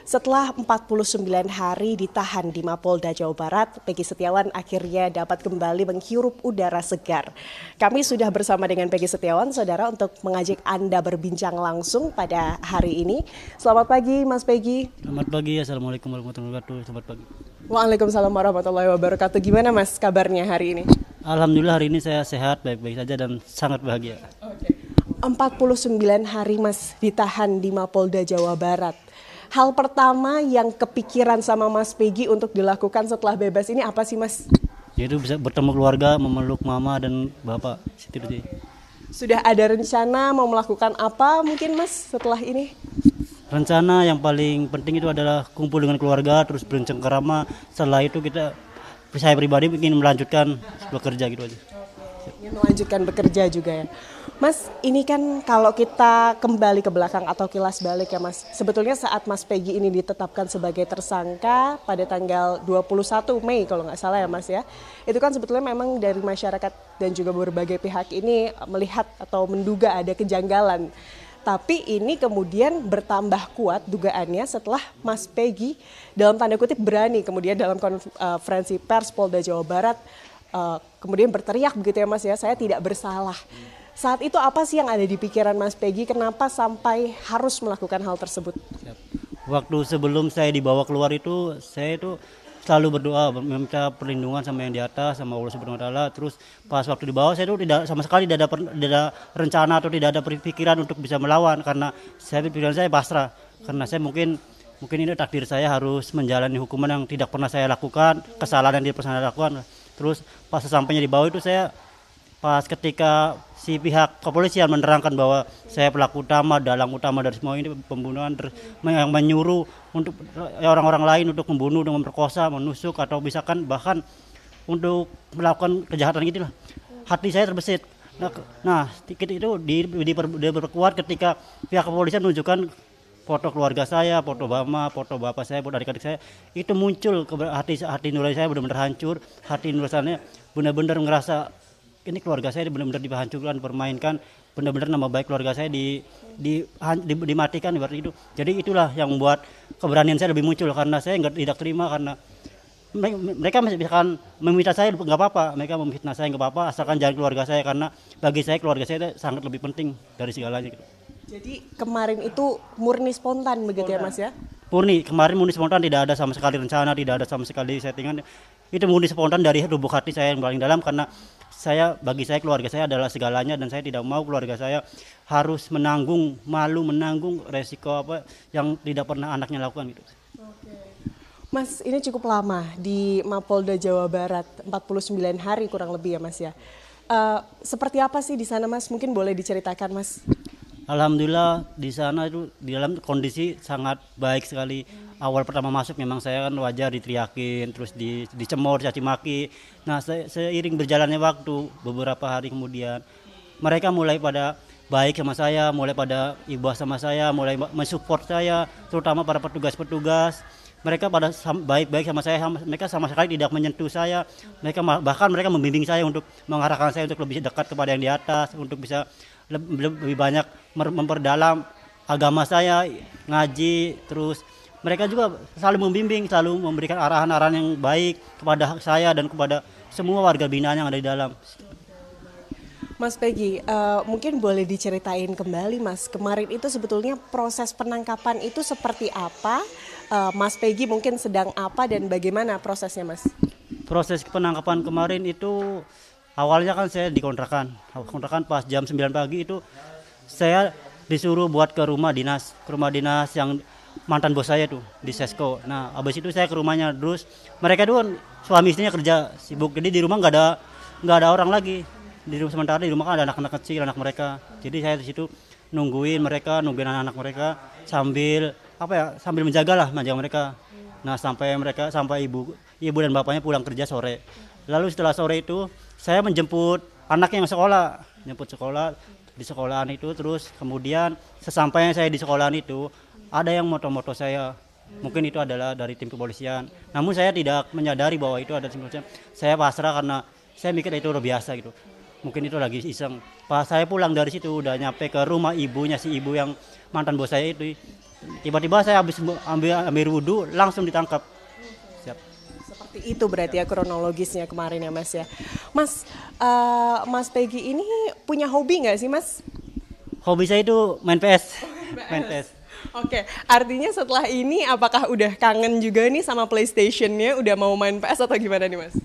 Setelah 49 hari ditahan di Mapolda Jawa Barat, Peggy Setiawan akhirnya dapat kembali menghirup udara segar. Kami sudah bersama dengan Peggy Setiawan, saudara, untuk mengajak Anda berbincang langsung pada hari ini. Selamat pagi, Mas Peggy. Selamat pagi, Assalamualaikum warahmatullahi wabarakatuh. Selamat pagi. Waalaikumsalam warahmatullahi wabarakatuh. Gimana, Mas, kabarnya hari ini? Alhamdulillah hari ini saya sehat, baik-baik saja dan sangat bahagia. 49 hari, Mas, ditahan di Mapolda Jawa Barat. Hal pertama yang kepikiran sama Mas Peggy untuk dilakukan setelah bebas ini apa sih, Mas? Yaitu bisa bertemu keluarga, memeluk mama dan bapak. Sudah ada rencana mau melakukan apa mungkin, Mas, setelah ini? Rencana yang paling penting itu adalah kumpul dengan keluarga, terus bercengkerama. Setelah itu saya pribadi ingin melanjutkan bekerja gitu aja. Ingin melanjutkan bekerja juga ya. Mas, ini kan kalau kita kembali ke belakang atau kilas balik ya, Mas. Sebetulnya saat Mas Peggy ini ditetapkan sebagai tersangka pada tanggal 21 Mei kalau nggak salah ya, Mas ya. Itu kan sebetulnya memang dari masyarakat dan juga berbagai pihak ini melihat atau menduga ada kejanggalan. Tapi ini kemudian bertambah kuat dugaannya setelah Mas Peggy dalam tanda kutip berani kemudian dalam konferensi pers Polda Jawa Barat kemudian berteriak begitu ya, Mas ya, saya tidak bersalah. Saat itu apa sih yang ada di pikiran Mas Peggy? Kenapa sampai harus melakukan hal tersebut? Waktu sebelum saya dibawa keluar itu, saya itu selalu berdoa, meminta perlindungan sama yang di atas, sama Allah Subhanahu Wa Taala. Terus pas waktu dibawa saya itu tidak sama sekali tidak ada rencana atau tidak ada pikiran untuk bisa melawan, karena pikiran saya pasrah. Karena saya mungkin ini takdir saya harus menjalani hukuman yang tidak pernah saya lakukan, kesalahan yang tidak pernah saya lakukan. Terus pas sesampainya di bawah itu pas ketika si pihak kepolisian menerangkan bahwa saya pelaku utama, dalang utama dari semua ini pembunuhan, yang menyuruh untuk orang-orang lain untuk membunuh, dengan memperkosa, menusuk atau misalkan bahkan untuk melakukan kejahatan gitu lah. Hati saya terbesit. Nah, itu diperkuat ketika pihak kepolisian menunjukkan foto keluarga saya, foto mama, foto bapak saya, foto adik-adik saya. Itu muncul ke hati nurani saya benar-benar hancur, hati nurani benar-benar ngerasa ini keluarga saya benar-benar dihancurkan, dipermainkan, benar-benar nama baik keluarga saya dimatikan seperti itu. Jadi itulah yang membuat keberanian saya lebih muncul, karena saya tidak terima, karena mereka masih bisa meminta saya nggak apa-apa, mereka memfitnah saya nggak apa-apa, asalkan jangan keluarga saya, karena bagi saya keluarga saya sangat lebih penting dari segalanya gitu. Jadi kemarin itu murni spontan begitu ya, Mas ya? Kemarin murni spontan, tidak ada sama sekali rencana, tidak ada sama sekali settingan. Itu murni spontan dari lubuk hati saya yang paling dalam, karena bagi saya keluarga saya adalah segalanya, dan saya tidak mau keluarga saya harus menanggung resiko apa yang tidak pernah anaknya lakukan gitu. Mas, ini cukup lama di Mapolda Jawa Barat, 49 hari kurang lebih ya, Mas ya. Seperti apa sih di sana, Mas? Mungkin boleh diceritakan, Mas. Alhamdulillah di sana itu di dalam kondisi sangat baik sekali. Awal pertama masuk memang saya kan wajar diteriakin, terus dicemor, caci maki. Nah, seiring berjalannya waktu, beberapa hari kemudian mereka mulai pada baik sama saya, mulai pada ibadah sama saya, mulai mensupport saya, terutama para petugas-petugas. Mereka pada baik-baik sama saya, mereka sama sekali tidak menyentuh saya. Bahkan mereka membimbing saya untuk mengarahkan saya untuk lebih dekat kepada yang di atas, untuk bisa lebih banyak memperdalam agama saya, ngaji. Terus mereka juga selalu membimbing, selalu memberikan arahan-arahan yang baik kepada saya dan kepada semua warga binaan yang ada di dalam. Mas Peggy, mungkin boleh diceritain kembali, Mas, kemarin itu sebetulnya proses penangkapan itu seperti apa? Mas Peggy mungkin sedang apa dan bagaimana prosesnya, Mas? Proses penangkapan kemarin itu awalnya kan saya dikontrakan pas jam 9 pagi itu saya disuruh buat ke rumah dinas yang mantan bos saya tuh di Sesko. Nah, habis itu saya ke rumahnya, terus mereka tuh suami istrinya kerja sibuk, jadi di rumah nggak ada orang lagi. Sementara di rumah kan ada anak-anak kecil, anak mereka. Jadi saya di situ nungguin anak-anak mereka sambil menjaga mereka. Nah, sampai ibu dan bapaknya pulang kerja sore. Lalu setelah sore itu saya menjemput anaknya yang jemput sekolah di sekolahan itu. Terus kemudian sesampainya saya di sekolahan itu ada yang moto-moto saya. Mungkin itu adalah dari tim kepolisian. Namun saya tidak menyadari bahwa itu ada tim kepolisian. Saya pasrah karena saya mikir itu udah biasa gitu. Mungkin itu lagi iseng. Pas saya pulang dari situ udah nyampe ke rumah ibunya si ibu yang mantan bos saya itu. Tiba-tiba saya habis ambil wudhu langsung ditangkap. Siap. Seperti itu berarti ya kronologisnya kemarin ya Mas ya. Mas, Mas Peggy ini punya hobi nggak sih Mas? Hobi saya itu main PS. Main PS. Oke, artinya setelah ini apakah udah kangen juga nih sama PlayStation-nya, udah mau main PS atau gimana nih Mas?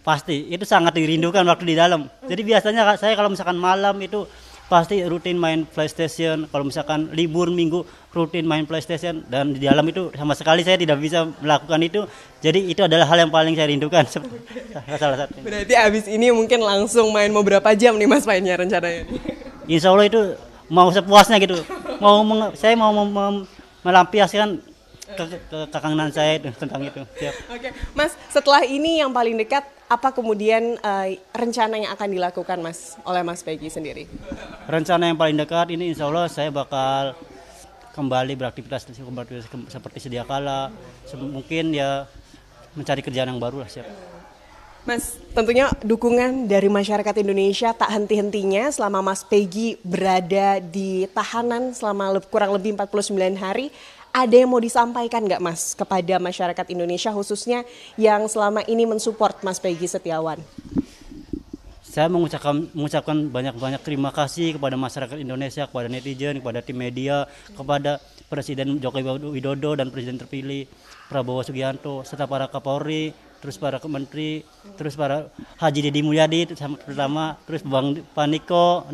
Pasti, itu sangat dirindukan waktu di dalam. Jadi biasanya saya kalau misalkan malam itu pasti rutin main PlayStation. Kalau misalkan libur minggu rutin main PlayStation. Dan di dalam itu sama sekali saya tidak bisa melakukan itu. Jadi itu adalah hal yang paling saya rindukan. Salah satu. Berarti abis ini mungkin langsung main mau berapa jam nih Mas mainnya rencananya? Insya Allah itu mau sepuasnya gitu. Saya mau melampiaskan kekangenan saya itu, tentang itu. Siap. Oke, Mas, setelah ini yang paling dekat apa kemudian rencana yang akan dilakukan Mas oleh Mas Peggy sendiri? Rencana yang paling dekat ini insya Allah saya bakal kembali beraktivitas seperti sedia kala. Mungkin ya mencari kerjaan yang baru lah, siap. Mas, tentunya dukungan dari masyarakat Indonesia tak henti-hentinya selama Mas Peggy berada di tahanan selama kurang lebih 49 hari. Ada yang mau disampaikan nggak Mas kepada masyarakat Indonesia khususnya yang selama ini mensupport Mas Peggy Setiawan? Saya mengucapkan banyak-banyak terima kasih kepada masyarakat Indonesia, kepada netizen, kepada tim media, kepada Presiden Joko Widodo dan Presiden terpilih Prabowo Subianto, serta para Kapolri, terus para menteri, terus para Haji Deddy Mulyadi terutama, terus Bang Niko,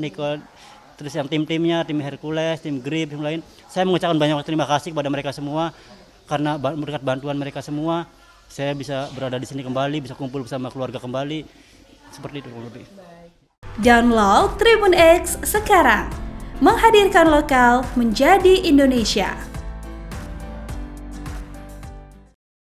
terus yang tim-timnya, tim Hercules, tim Grip, tim lain. Saya mengucapkan banyak terima kasih kepada mereka semua karena berkat bantuan mereka semua saya bisa berada di sini kembali, bisa kumpul bersama keluarga kembali. Seperti itu lebih. Download Tribun X sekarang. Menghadirkan lokal menjadi Indonesia.